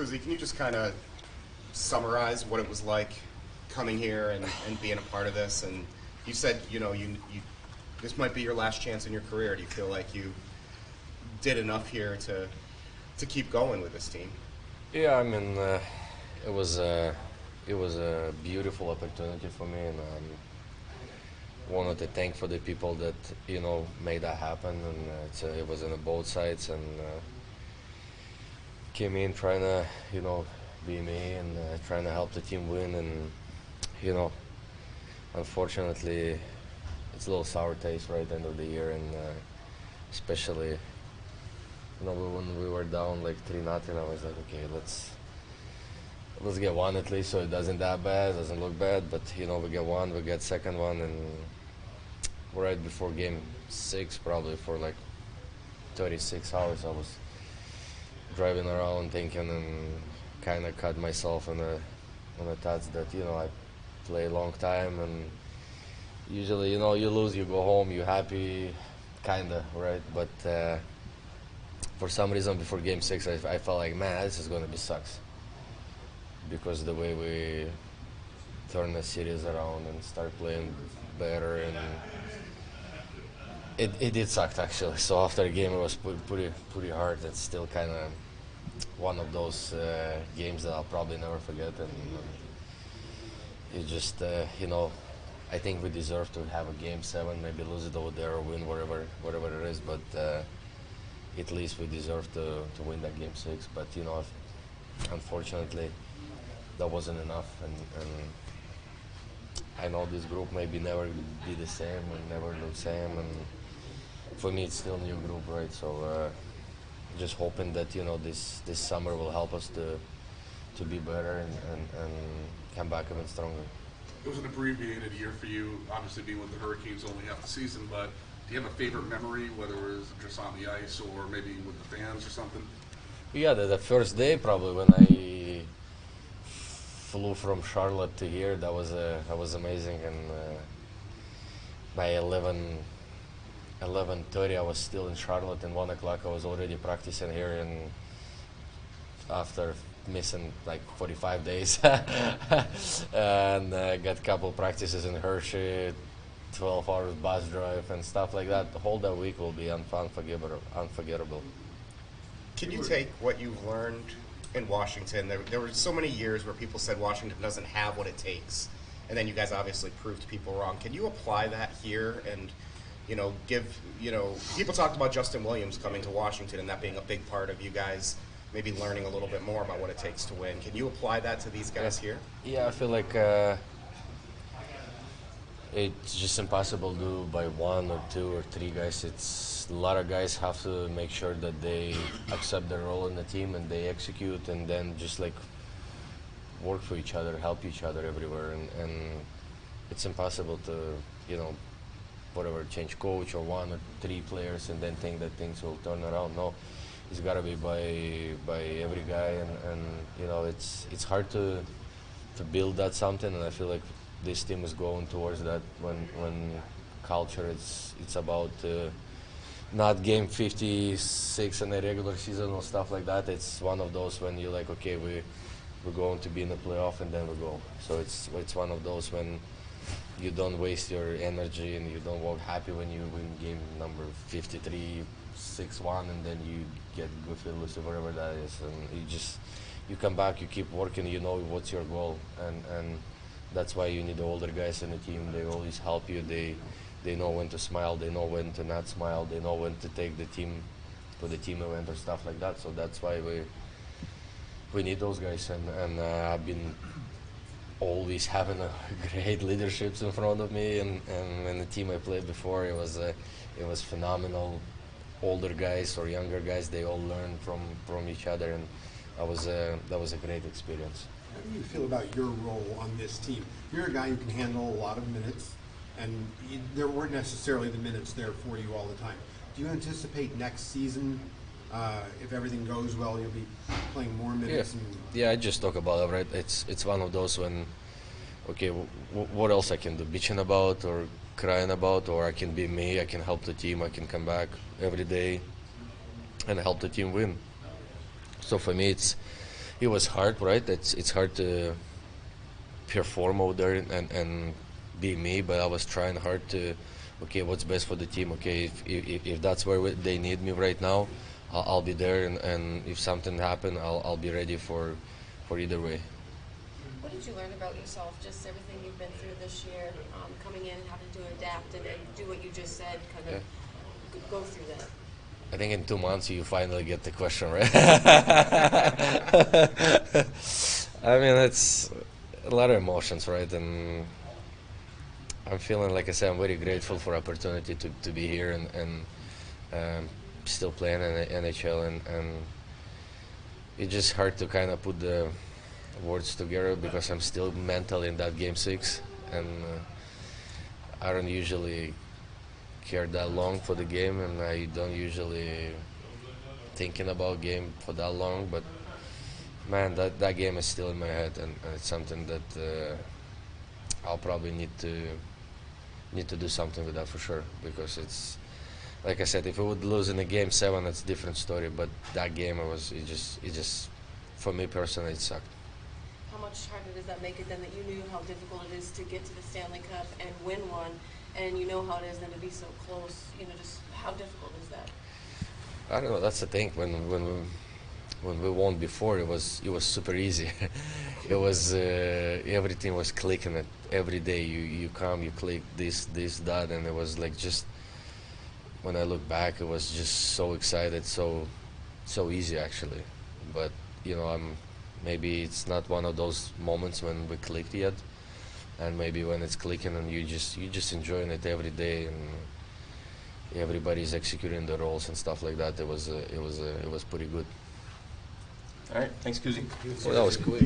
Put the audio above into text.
Kuzi, can you just kind of summarize what it was like coming here and being a part of this? And you said, you this might be your last chance in your career. Do you feel like you did enough here to keep going with this team? Yeah, I mean, it was a beautiful opportunity for me, and wanted to thank for the people that made that happen. And it was on both sides, and came in trying to be me and trying to help the team win. And unfortunately, it's a little sour taste right at the end of the year, and especially when we were down like 3-0, I was like, okay, let's get one at least, so it doesn't that bad, doesn't look bad. But we get one, we get second one, and right before game 6, probably for like 36 hours, I was driving around thinking and kind of cut myself on the thoughts that I play a long time, and usually you lose, you go home, you happy, kinda, right? But for some reason before game 6, I felt like, man, this is gonna be sucks, because the way we turn the series around and start playing better, and it did suck actually. So after the game, it was pretty hard. It's still kind of one of those games that I'll probably never forget. And it just I think we deserve to have a game 7, maybe lose it over there or win whatever it is. But at least we deserve to win that game 6. But unfortunately, that wasn't enough. And I know this group maybe never be the same and never look same. And for me, it's still a new group, right? So just hoping that this summer will help us to be better and come back even stronger. It was an abbreviated year for you, obviously being with the Hurricanes only half the season, but do you have a favorite memory, whether it was just on the ice or maybe with the fans or something? Yeah, the first day probably when I flew from Charlotte to here, that was amazing. And by 11:30 I was still in Charlotte, and 1 o'clock I was already practicing here, and after missing like 45 days and got a couple practices in Hershey, 12 hours bus drive and stuff like that. The whole that week will be unforgettable. Can you take what you've learned in Washington? There were so many years where people said Washington doesn't have what it takes, and then you guys obviously proved people wrong. Can you apply that here and people talked about Justin Williams coming to Washington and that being a big part of you guys maybe learning a little bit more about what it takes to win. Can you apply that to these guys here? Yeah, I feel like it's just impossible to do by 1 or 2 or 3 guys. It's a lot of guys have to make sure that they accept their role in the team and they execute, and then just like work for each other, help each other everywhere. And it's impossible to whatever, change coach or 1 or 3 players and then think that things will turn around. No, it's got to be by every guy, and it's hard to build that something. And I feel like this team is going towards that when culture it's about not game 56 in a regular season or stuff like that. It's one of those when you're like, okay, we're going to be in the playoff, and then we go. So it's one of those when you don't waste your energy and you don't walk happy when you win game number 53, 6-1, and then you get goofy, lose or whatever that is, and you come back, you keep working, what's your goal, and that's why you need the older guys in the team. They always help you. They know when to smile, they know when to not smile, they know when to take the team to the team event or stuff like that. So that's why we need those guys, and I've been always having a great leaderships in front of me, and when the team I played before, it was phenomenal. Older guys or younger guys, they all learn from each other, and that was a great experience. How do you feel about your role on this team? You're a guy who can handle a lot of minutes, and there weren't necessarily the minutes there for you all the time. Do you anticipate next season, if everything goes well, you'll be playing more minutes? Yeah, I just talk about it, right? It's one of those when, okay, what else I can do? Bitching about or crying about, or I can be me, I can help the team, I can come back every day and help the team win. So for me, it was hard, right? It's hard to perform out there and be me, but I was trying hard to, okay, what's best for the team? Okay, if that's where they need me right now, I'll be there, and if something happen, I'll be ready for either way. What did you learn about yourself, just everything you've been through this year, coming in and having to adapt and do what you just said, kind of go through that? I think in 2 months you finally get the question right. I mean, it's a lot of emotions, right? And I'm feeling, like I said, I'm very grateful for opportunity to be here and still playing in the NHL, and it's just hard to kind of put the words together because I'm still mental in that game 6, and I don't usually care that long for the game, and I don't usually thinking about game for that long, but man, that game is still in my head, and it's something that I'll probably need to do something with that for sure, because it's, like I said, if we would lose in the game 7, it's a different story, but that game it just for me personally, it sucked. How much harder does that make it then, that you knew how difficult it is to get to the Stanley Cup and win one, and you know how it is then to be so close? Just how difficult is that? I don't know. That's the thing. When we won before, it was super easy. It was everything was clicking it every day. You come, you click this, that, and it was like just. When I look back, it was just so excited, so easy actually. But maybe it's not one of those moments when we clicked yet, and maybe when it's clicking and you just enjoying it every day, and everybody's executing the roles and stuff like that. It was pretty good. All right, thanks, Kuzi. Well, that was quick.